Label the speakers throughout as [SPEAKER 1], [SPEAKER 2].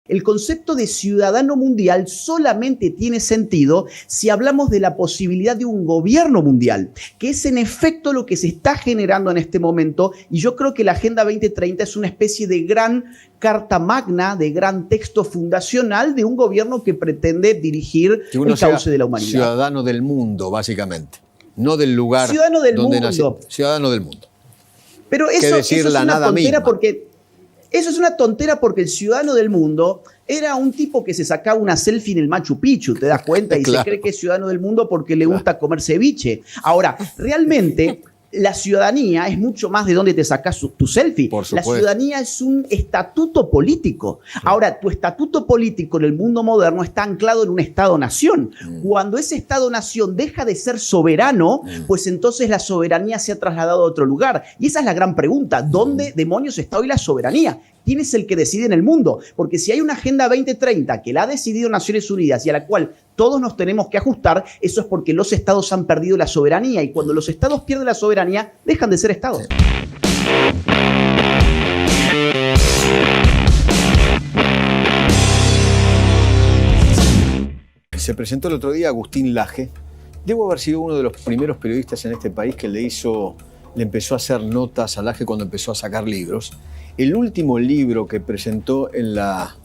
[SPEAKER 1] El concepto de ciudadano mundial solamente tiene sentido si hablamos de la posibilidad de un gobierno mundial, que es en efecto lo que se está generando en este momento, y yo creo que la Agenda 2030 es una especie de gran carta magna, de gran texto fundacional de un gobierno que pretende dirigir el cauce de la humanidad.
[SPEAKER 2] Ciudadano del mundo, básicamente, no del lugar donde nació. Ciudadano del mundo.
[SPEAKER 1] Pero eso es una tontera porque... Eso es una tontera porque el ciudadano del mundo era un tipo que se sacaba una selfie en el Machu Picchu, ¿te das cuenta? Y claro, se cree que es ciudadano del mundo porque le gusta comer ceviche. Ahora, realmente la ciudadanía es mucho más de dónde te sacas tu selfie. La ciudadanía es un estatuto político. Sí. Ahora, tu estatuto político en el mundo moderno está anclado en un Estado-nación. Cuando ese Estado-nación deja de ser soberano, pues entonces la soberanía se ha trasladado a otro lugar. Y esa es la gran pregunta. ¿Dónde demonios está hoy la soberanía? ¿Quién es el que decide en el mundo? Porque si hay una Agenda 2030 que la ha decidido Naciones Unidas y a la cual todos nos tenemos que ajustar, eso es porque los estados han perdido la soberanía. Y cuando los estados pierden la soberanía, dejan de ser estados.
[SPEAKER 2] Se presentó el otro día Agustín Laje. Debo haber sido uno de los primeros periodistas en este país que le empezó a hacer notas a Laje cuando empezó a sacar libros. El último libro que presentó en la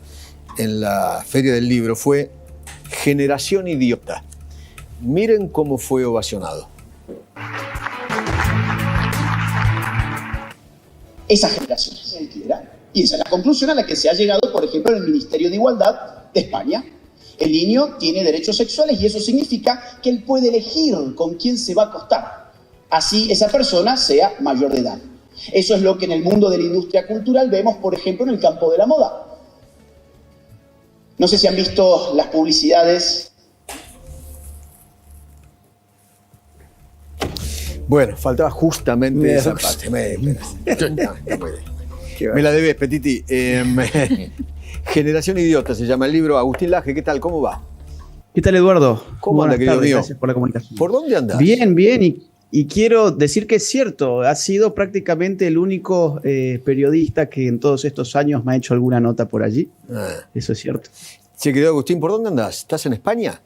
[SPEAKER 2] Feria del Libro fue Generación Idiota. Miren cómo fue ovacionado.
[SPEAKER 3] Esa generación es el liderazgo. Y esa es la conclusión a la que se ha llegado, por ejemplo, en el Ministerio de Igualdad de España. El niño tiene derechos sexuales y eso significa que él puede elegir con quién se va a acostar. Así esa persona sea mayor de edad. Eso es lo que en el mundo de la industria cultural vemos, por ejemplo, en el campo de la moda. No sé si han visto las publicidades.
[SPEAKER 2] Bueno, faltaba justamente esa parte. Me la debes, Petiti. Generación Idiota se llama el libro. Agustín Laje, ¿qué tal? ¿Cómo va?
[SPEAKER 1] ¿Qué tal, Eduardo?
[SPEAKER 2] ¿Cómo anda, querido mío?
[SPEAKER 1] Gracias por la comunicación.
[SPEAKER 2] ¿Por dónde andas?
[SPEAKER 1] Bien, bien. Y quiero decir que es cierto, ha sido prácticamente el único periodista que en todos estos años me ha hecho alguna nota por allí. Eso es cierto.
[SPEAKER 2] Sí, querido Agustín, ¿por dónde andás? ¿Estás en España?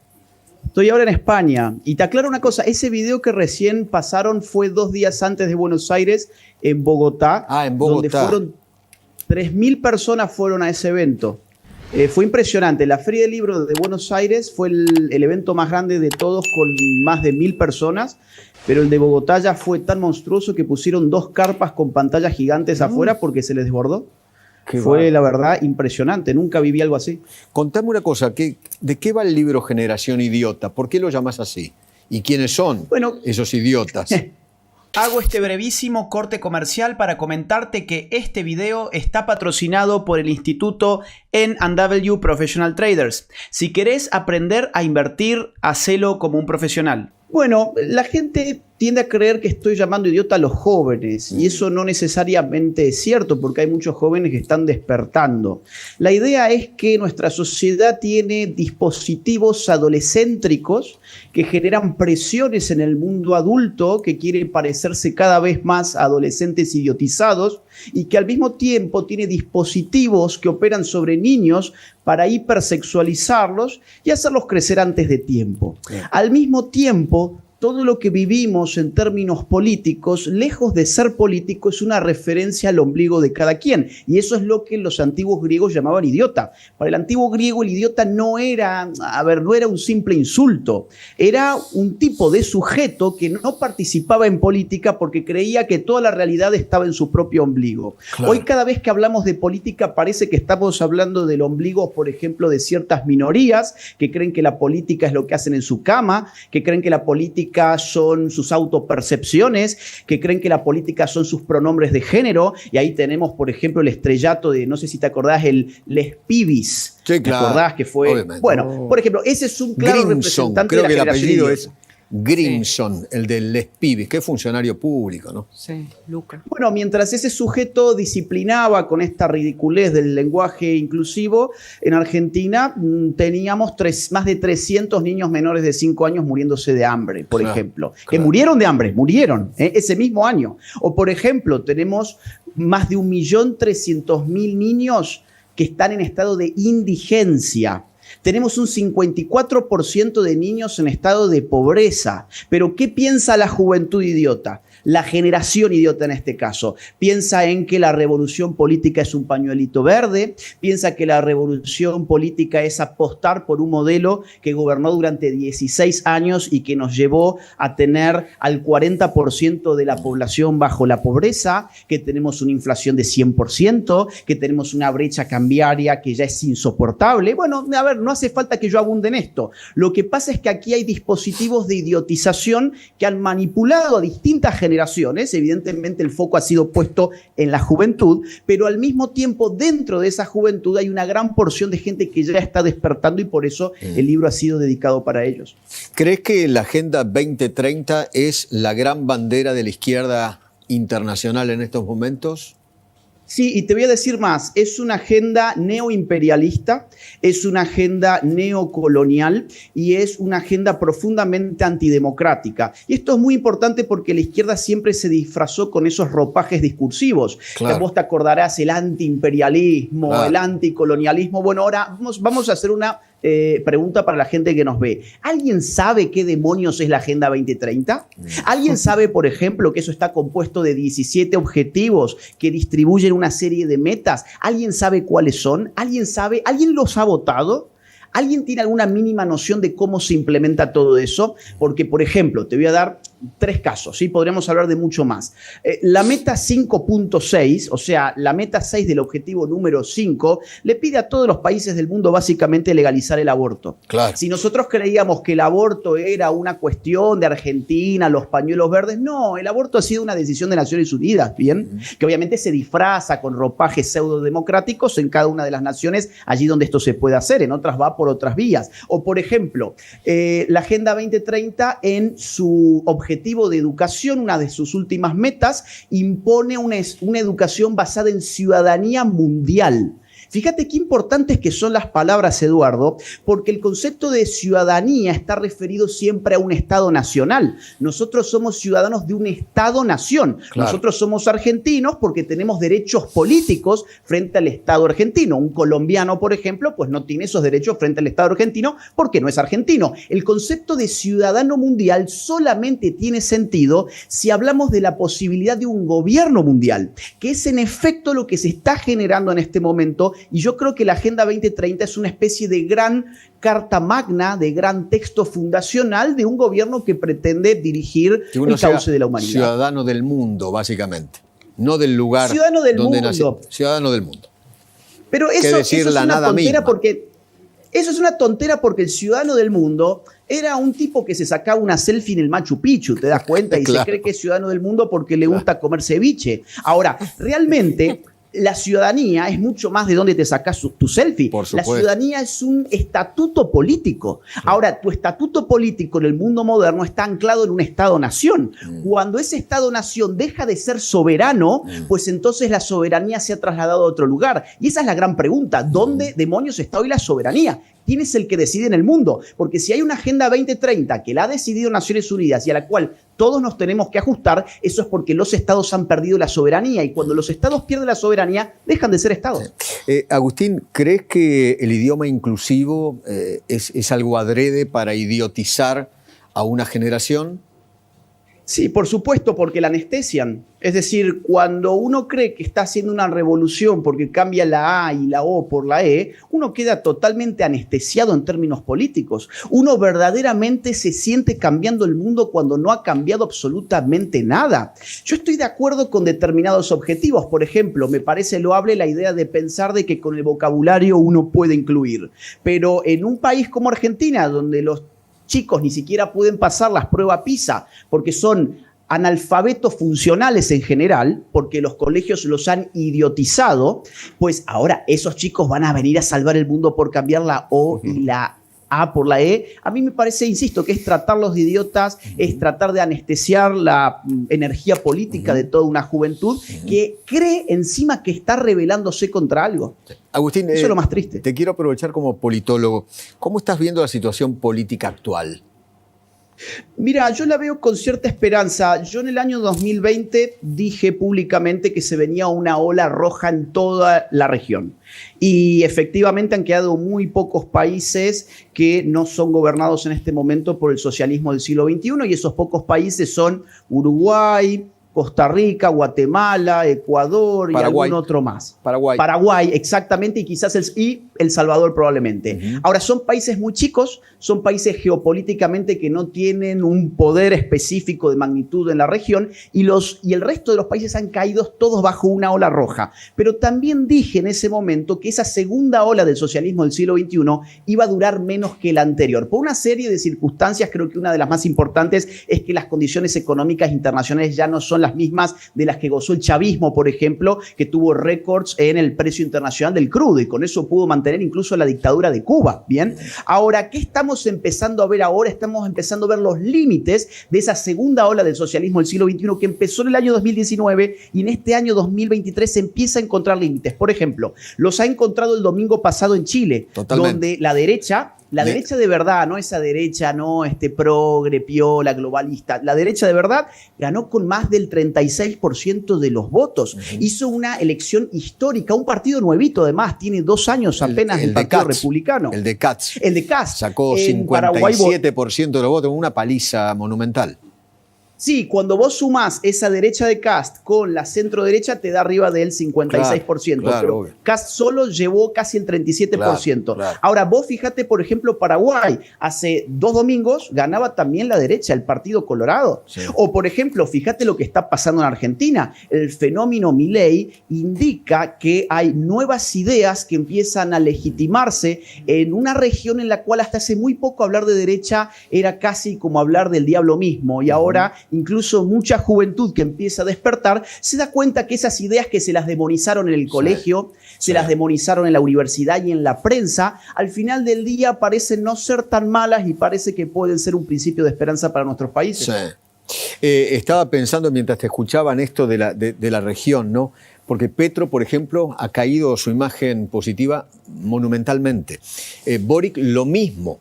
[SPEAKER 1] Estoy ahora en España. Y te aclaro una cosa, ese video que recién pasaron fue 2 días antes de Buenos Aires, en Bogotá.
[SPEAKER 2] En Bogotá.
[SPEAKER 1] Donde fueron 3.000 personas fueron a ese evento. Fue impresionante. La Feria del Libro de Buenos Aires fue el evento más grande de todos, con más de 1.000 personas. Pero el de Bogotá ya fue tan monstruoso que pusieron 2 carpas con pantallas gigantes afuera porque se les desbordó. Fue, la verdad, impresionante. Nunca viví algo así.
[SPEAKER 2] Contame una cosa, ¿de qué va el libro Generación Idiota? ¿Por qué lo llamás así? ¿Y quiénes son esos idiotas?
[SPEAKER 4] Hago este brevísimo corte comercial para comentarte que este video está patrocinado por el Instituto N&W Professional Traders. Si querés aprender a invertir, hacelo como un profesional.
[SPEAKER 1] Bueno, la gente tiende a creer que estoy llamando idiota a los jóvenes y eso no necesariamente es cierto porque hay muchos jóvenes que están despertando. La idea es que nuestra sociedad tiene dispositivos adolescéntricos que generan presiones en el mundo adulto que quieren parecerse cada vez más a adolescentes idiotizados y que al mismo tiempo tiene dispositivos que operan sobre niños para hipersexualizarlos y hacerlos crecer antes de tiempo. Al mismo tiempo, todo lo que vivimos en términos políticos, lejos de ser político, es una referencia al ombligo de cada quien. Y eso es lo que los antiguos griegos llamaban idiota. Para el antiguo griego, el idiota no era un simple insulto. Era un tipo de sujeto que no participaba en política porque creía que toda la realidad estaba en su propio ombligo. Claro. Hoy, cada vez que hablamos de política, parece que estamos hablando del ombligo, por ejemplo, de ciertas minorías que creen que la política es lo que hacen en su cama, que creen que la política son sus autopercepciones, que creen que la política son sus pronombres de género, y ahí tenemos, por ejemplo, el estrellato de, no sé si te acordás, el Les Pibis.
[SPEAKER 2] Sí, claro.
[SPEAKER 1] ¿Te acordás que fue?
[SPEAKER 2] Obviamente.
[SPEAKER 1] Bueno, por ejemplo, ese es un claro
[SPEAKER 2] Grimson,
[SPEAKER 1] representante
[SPEAKER 2] creo
[SPEAKER 1] de la
[SPEAKER 2] que el
[SPEAKER 1] generación
[SPEAKER 2] apellido
[SPEAKER 1] idiota.
[SPEAKER 2] es Grimson, el de Les Pibis, que es funcionario público, ¿no?
[SPEAKER 5] Sí, Luca.
[SPEAKER 1] Bueno, mientras ese sujeto disciplinaba con esta ridiculez del lenguaje inclusivo, en Argentina teníamos más de 300 niños menores de 5 años muriéndose de hambre, por ejemplo. Que murieron de hambre, ese mismo año. O, por ejemplo, tenemos más de 1.300.000 niños que están en estado de indigencia. Tenemos un 54% de niños en estado de pobreza. Pero ¿qué piensa la juventud idiota? La generación idiota en este caso. Piensa en que la revolución política es un pañuelito verde, piensa que la revolución política es apostar por un modelo que gobernó durante 16 años y que nos llevó a tener al 40% de la población bajo la pobreza, que tenemos una inflación de 100%, que tenemos una brecha cambiaria que ya es insoportable. Bueno, a ver, no hace falta que yo abunde en esto. Lo que pasa es que aquí hay dispositivos de idiotización que han manipulado a distintas generaciones. Evidentemente el foco ha sido puesto en la juventud, pero al mismo tiempo dentro de esa juventud hay una gran porción de gente que ya está despertando y por eso el libro ha sido dedicado para ellos.
[SPEAKER 2] ¿Crees que la Agenda 2030 es la gran bandera de la izquierda internacional en estos momentos?
[SPEAKER 1] Sí, y te voy a decir más, es una agenda neoimperialista, es una agenda neocolonial y es una agenda profundamente antidemocrática. Y esto es muy importante porque la izquierda siempre se disfrazó con esos ropajes discursivos. Claro. Vos te acordarás el antiimperialismo, claro, el anticolonialismo. Bueno, ahora vamos a hacer una pregunta para la gente que nos ve. ¿Alguien sabe qué demonios es la Agenda 2030? ¿Alguien sabe, por ejemplo, que eso está compuesto de 17 objetivos que distribuyen una serie de metas? ¿Alguien sabe cuáles son? ¿Alguien sabe? ¿Alguien los ha votado? ¿Alguien tiene alguna mínima noción de cómo se implementa todo eso? Porque, por ejemplo, te voy a dar 3 casos, ¿sí? Podríamos hablar de mucho más. La meta 5.6, o sea, la meta 6 del objetivo número 5, le pide a todos los países del mundo básicamente legalizar el aborto. Claro. Si nosotros creíamos que el aborto era una cuestión de Argentina, los pañuelos verdes, no, el aborto ha sido una decisión de Naciones Unidas, ¿bien? Que obviamente se disfraza con ropajes pseudodemocráticos en cada una de las naciones, allí donde esto se puede hacer, en otras va por otras vías. O, por ejemplo, la Agenda 2030 en su objetivo de educación, una de sus últimas metas, impone una educación basada en ciudadanía mundial. Fíjate qué importantes que son las palabras, Eduardo, porque el concepto de ciudadanía está referido siempre a un Estado nacional. Nosotros somos ciudadanos de un Estado-nación. Claro. Nosotros somos argentinos porque tenemos derechos políticos frente al Estado argentino. Un colombiano, por ejemplo, pues no tiene esos derechos frente al Estado argentino porque no es argentino. El concepto de ciudadano mundial solamente tiene sentido si hablamos de la posibilidad de un gobierno mundial, que es en efecto lo que se está generando en este momento. Y yo creo que la Agenda 2030 es una especie de gran carta magna, de gran texto fundacional de un gobierno que pretende dirigir el cauce de la humanidad.
[SPEAKER 2] Ciudadano del mundo, básicamente. No del lugar
[SPEAKER 1] ciudadano del
[SPEAKER 2] donde
[SPEAKER 1] mundo.
[SPEAKER 2] nació. Ciudadano del mundo.
[SPEAKER 1] Pero eso es una tontera porque eso es una tontera porque el ciudadano del mundo era un tipo que se sacaba una selfie en el Machu Picchu, ¿te das cuenta? Y claro, se cree que es ciudadano del mundo porque le gusta comer ceviche. Ahora, realmente la ciudadanía es mucho más de dónde te sacas tu selfie. La ciudadanía es un estatuto político. Sí. Ahora, tu estatuto político en el mundo moderno está anclado en un Estado-nación. Cuando ese Estado-nación deja de ser soberano, pues entonces la soberanía se ha trasladado a otro lugar. Y esa es la gran pregunta. ¿Dónde demonios está hoy la soberanía? ¿Quién es el que decide en el mundo? Porque si hay una Agenda 2030 que la ha decidido Naciones Unidas y a la cual todos nos tenemos que ajustar, eso es porque los estados han perdido la soberanía y cuando los estados pierden la soberanía, dejan de ser estados.
[SPEAKER 2] Agustín, ¿crees que el idioma inclusivo es algo adrede para idiotizar a una generación?
[SPEAKER 1] Sí, por supuesto, porque la anestesian. Es decir, cuando uno cree que está haciendo una revolución porque cambia la A y la O por la E, uno queda totalmente anestesiado en términos políticos. Uno verdaderamente se siente cambiando el mundo cuando no ha cambiado absolutamente nada. Yo estoy de acuerdo con determinados objetivos. Por ejemplo, me parece loable la idea de pensar de que con el vocabulario uno puede incluir. Pero en un país como Argentina, donde los chicos ni siquiera pueden pasar las pruebas PISA porque son analfabetos funcionales en general, porque los colegios los han idiotizado, pues ahora esos chicos van a venir a salvar el mundo por cambiar la O y la A por la E. A mí me parece, insisto, que es tratarlos de idiotas, es tratar de anestesiar la energía política de toda una juventud que cree encima que está rebelándose contra algo.
[SPEAKER 2] Agustín,
[SPEAKER 1] eso es lo más triste.
[SPEAKER 2] Te quiero aprovechar como politólogo. ¿Cómo estás viendo la situación política actual?
[SPEAKER 1] Mira, yo la veo con cierta esperanza. Yo en el año 2020 dije públicamente que se venía una ola roja en toda la región. Y efectivamente han quedado muy pocos países que no son gobernados en este momento por el socialismo del siglo XXI, y esos pocos países son Uruguay, Costa Rica, Guatemala, Ecuador
[SPEAKER 2] Paraguay.
[SPEAKER 1] Y algún otro más.
[SPEAKER 2] Paraguay,
[SPEAKER 1] Exactamente, y quizás El Salvador probablemente. Ahora, son países muy chicos, son países geopolíticamente que no tienen un poder específico de magnitud en la región, y el resto de los países han caído todos bajo una ola roja. Pero también dije en ese momento que esa segunda ola del socialismo del siglo XXI iba a durar menos que la anterior. Por una serie de circunstancias, creo que una de las más importantes es que las condiciones económicas internacionales ya no son las mismas de las que gozó el chavismo, por ejemplo, que tuvo récords en el precio internacional del crudo, y con eso pudo mantener incluso la dictadura de Cuba. Bien, ahora, ¿qué estamos empezando a ver ahora? Estamos empezando a ver los límites de esa segunda ola del socialismo del siglo XXI que empezó en el año 2019, y en este año 2023 se empieza a encontrar límites. Por ejemplo, los ha encontrado el domingo pasado en Chile, donde la derecha de verdad, no esa derecha, no progre, piola, globalista, la derecha de verdad ganó con más del 36% de los votos. Hizo una elección histórica, un partido nuevito además, tiene 2 años apenas el Partido Republicano.
[SPEAKER 2] El de Katz.
[SPEAKER 1] El de Katz.
[SPEAKER 2] Sacó 57% de los votos, una paliza monumental.
[SPEAKER 1] Sí, cuando vos sumás esa derecha de Kast con la centro derecha, te da arriba del 56%. Pero obvio. Kast solo llevó casi el 37%. Claro. Ahora, vos fíjate, por ejemplo, Paraguay, hace 2 domingos ganaba también la derecha, el Partido Colorado. Sí. O, por ejemplo, fíjate lo que está pasando en Argentina. El fenómeno Milei indica que hay nuevas ideas que empiezan a legitimarse en una región en la cual hasta hace muy poco hablar de derecha era casi como hablar del diablo mismo. Y ahora incluso mucha juventud que empieza a despertar se da cuenta que esas ideas que se las demonizaron en el colegio, se las demonizaron en la universidad y en la prensa, al final del día parecen no ser tan malas y parece que pueden ser un principio de esperanza para nuestros países.
[SPEAKER 2] Sí. Estaba pensando mientras te escuchaban esto de la región, ¿no? Porque Petro, por ejemplo, ha caído su imagen positiva monumentalmente. Boric, lo mismo,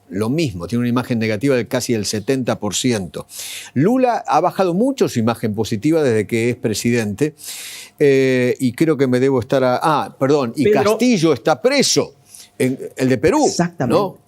[SPEAKER 2] tiene una imagen negativa de casi el 70%. Lula ha bajado mucho su imagen positiva desde que es presidente, y creo que me debo estar y Pedro, Castillo está preso, el de Perú.
[SPEAKER 1] Exactamente.
[SPEAKER 2] ¿No?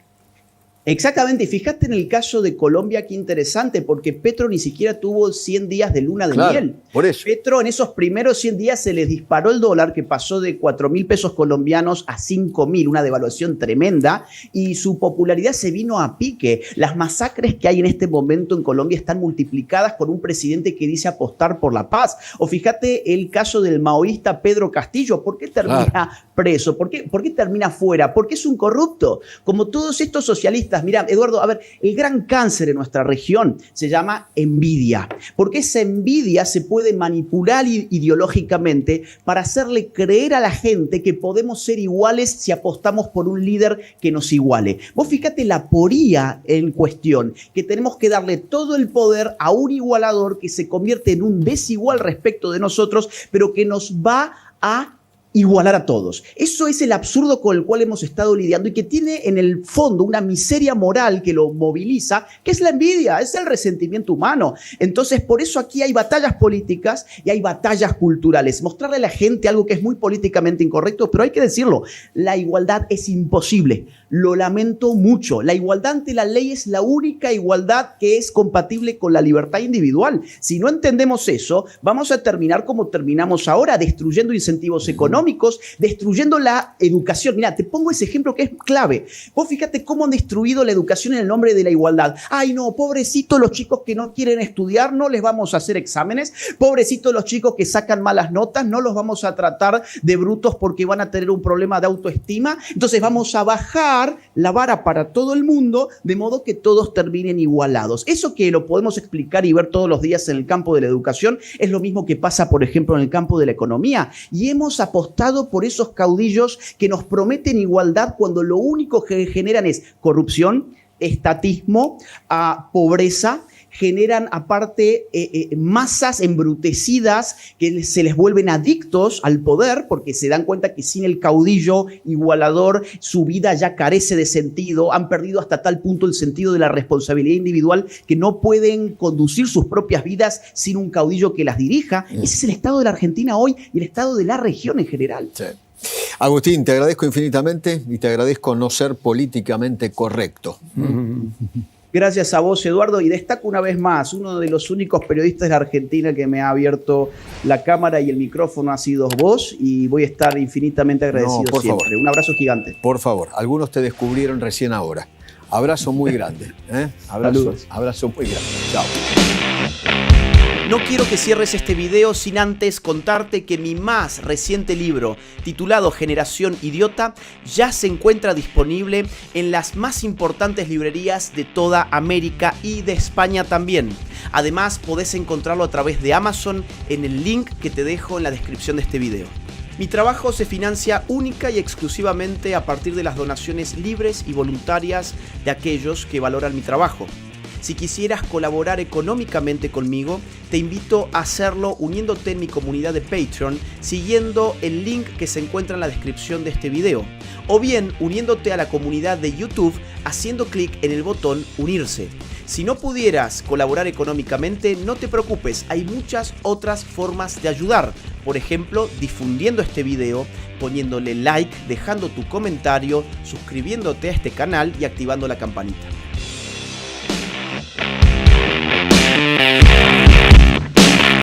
[SPEAKER 1] Exactamente, y fíjate en el caso de Colombia, qué interesante, porque Petro ni siquiera tuvo 100 días de luna de miel.
[SPEAKER 2] Por eso.
[SPEAKER 1] Petro en esos primeros 100 días se les disparó el dólar, que pasó de 4.000 pesos colombianos a 5.000, una devaluación tremenda, y su popularidad se vino a pique. Las masacres que hay en este momento en Colombia están multiplicadas con un presidente que dice apostar por la paz. O fíjate el caso del maoísta Pedro Castillo, ¿por qué termina preso? ¿Por qué termina fuera? Porque es un corrupto, como todos estos socialistas. Mira, Eduardo, a ver, el gran cáncer en nuestra región se llama envidia, porque esa envidia se puede manipular ideológicamente para hacerle creer a la gente que podemos ser iguales si apostamos por un líder que nos iguale. Vos fíjate la poría en cuestión, que tenemos que darle todo el poder a un igualador que se convierte en un desigual respecto de nosotros, pero que nos va a igualar a todos. Eso es el absurdo con el cual hemos estado lidiando y que tiene en el fondo una miseria moral que lo moviliza, que es la envidia, es el resentimiento humano. Entonces, por eso aquí hay batallas políticas y hay batallas culturales. Mostrarle a la gente algo que es muy políticamente incorrecto, pero hay que decirlo, la igualdad es imposible. Lo lamento mucho. La igualdad ante la ley es la única igualdad que es compatible con la libertad individual. Si no entendemos eso, vamos a terminar como terminamos ahora, destruyendo incentivos económicos, destruyendo la educación. Mira, te pongo ese ejemplo que es clave. Vos fíjate cómo han destruido la educación en el nombre de la igualdad. Ay, no, pobrecitos los chicos que no quieren estudiar, no les vamos a hacer exámenes. Pobrecitos los chicos que sacan malas notas, no los vamos a tratar de brutos porque van a tener un problema de autoestima. Entonces vamos a bajar la vara para todo el mundo, de modo que todos terminen igualados. Eso que lo podemos explicar y ver todos los días en el campo de la educación es lo mismo que pasa, por ejemplo, en el campo de la economía. Y hemos apostado por esos caudillos que nos prometen igualdad cuando lo único que generan es corrupción, estatismo, pobreza generan aparte masas embrutecidas que se les vuelven adictos al poder porque se dan cuenta que sin el caudillo igualador su vida ya carece de sentido, han perdido hasta tal punto el sentido de la responsabilidad individual que no pueden conducir sus propias vidas sin un caudillo que las dirija. Ese es el estado de la Argentina hoy y el estado de la región en general.
[SPEAKER 2] Sí. Agustín, te agradezco infinitamente y te agradezco no ser políticamente correcto.
[SPEAKER 1] Gracias a vos, Eduardo, y destaco una vez más, uno de los únicos periodistas de la Argentina que me ha abierto la cámara y el micrófono ha sido vos, y voy a estar infinitamente agradecido
[SPEAKER 2] por
[SPEAKER 1] siempre.
[SPEAKER 2] favor.
[SPEAKER 1] Un abrazo gigante.
[SPEAKER 2] Por favor, algunos te descubrieron recién ahora. Abrazo muy grande. Abrazo muy grande. Chao.
[SPEAKER 4] No quiero que cierres este video sin antes contarte que mi más reciente libro, titulado Generación Idiota, ya se encuentra disponible en las más importantes librerías de toda América y de España también. Además, podés encontrarlo a través de Amazon en el link que te dejo en la descripción de este video. Mi trabajo se financia única y exclusivamente a partir de las donaciones libres y voluntarias de aquellos que valoran mi trabajo. Si quisieras colaborar económicamente conmigo, te invito a hacerlo uniéndote en mi comunidad de Patreon, siguiendo el link que se encuentra en la descripción de este video, o bien uniéndote a la comunidad de YouTube haciendo clic en el botón Unirse. Si no pudieras colaborar económicamente, no te preocupes, hay muchas otras formas de ayudar. Por ejemplo, difundiendo este video, poniéndole like, dejando tu comentario, suscribiéndote a este canal y activando la campanita.